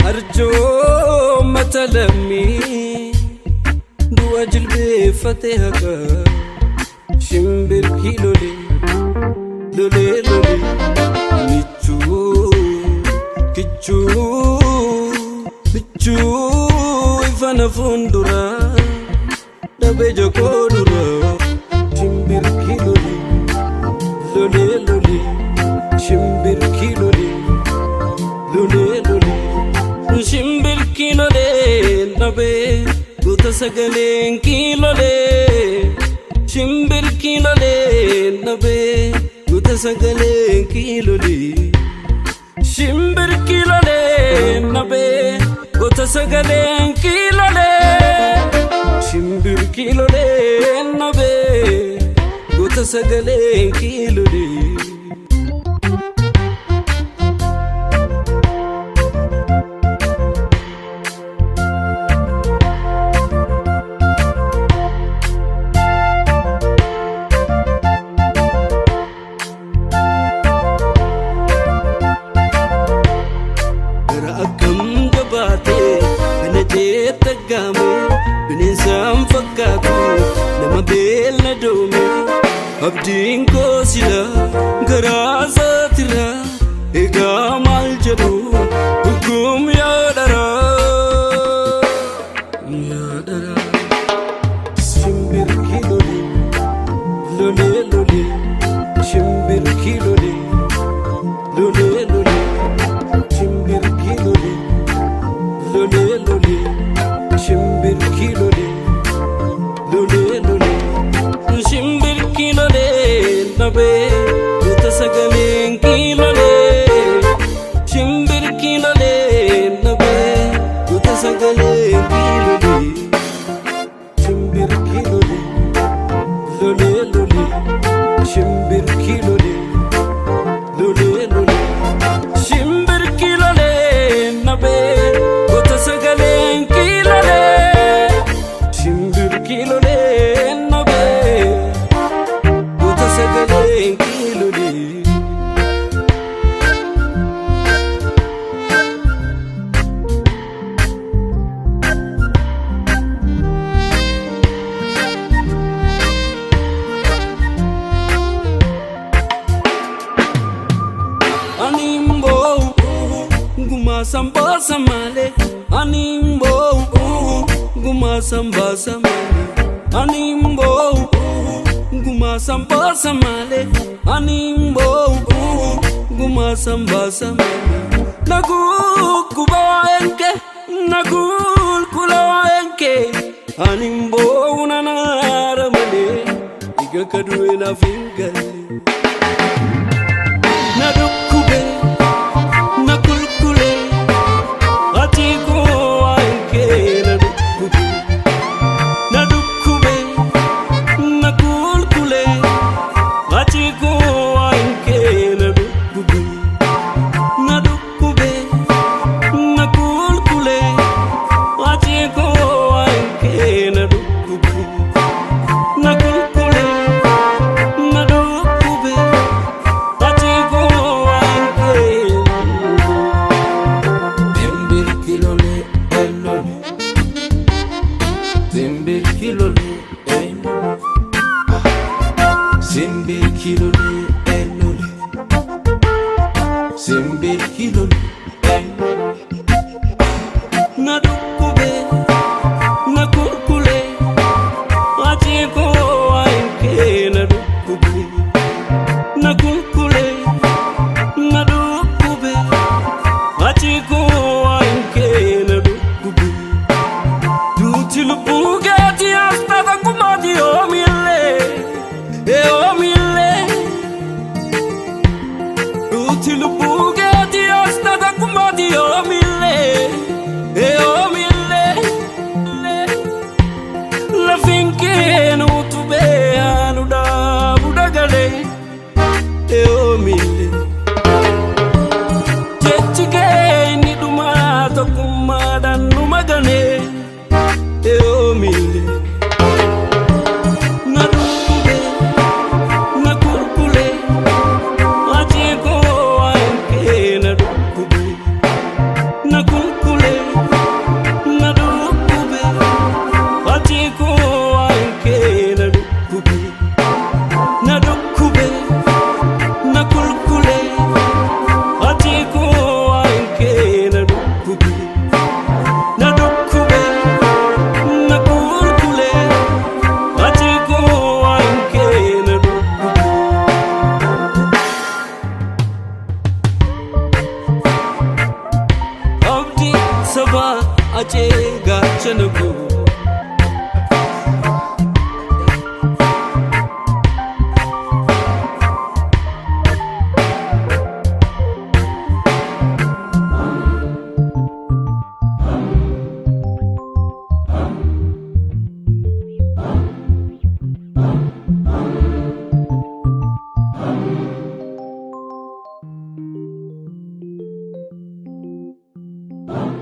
أرجو متلمي دو أجل فتحك شمبر كيلولي لولي لولي نيتشو كيتشو بيتشو إفانا فندورا دبجو كودورا شمبر كيلولي لولي لولي شمبر كيلولي لولي لولي شمبر كيلولي نبي Guta sagalen kilole Shimbir kilole nabe Guta sagalen kilole Shimbir kilole nabe Guta sagalen kilole Shimbir kilole nabe Guta sagalen kilole Abdiin koo sila garaa saatira egaa maal jedhu hukum yaadara shimbir kilole lole lole shimbir kilole lole lole shimbir kilole lole lole shimbir kilole lole lole shimbir kilole nabe Guta sagalen kilole shimbir kilole nabe Guta sagalen kilole shimbir kilole lole lole shimbir kilole lole lole shimbir kilole nabe Guta sagalen kilole shimbir kilole Samba samale animbo guma samba samale animbo guma samba samale animbo guma samba samale nagul kubaenke nagul kulaenke animbo unanara male iga kaduena fingale nadukube Kubi Bam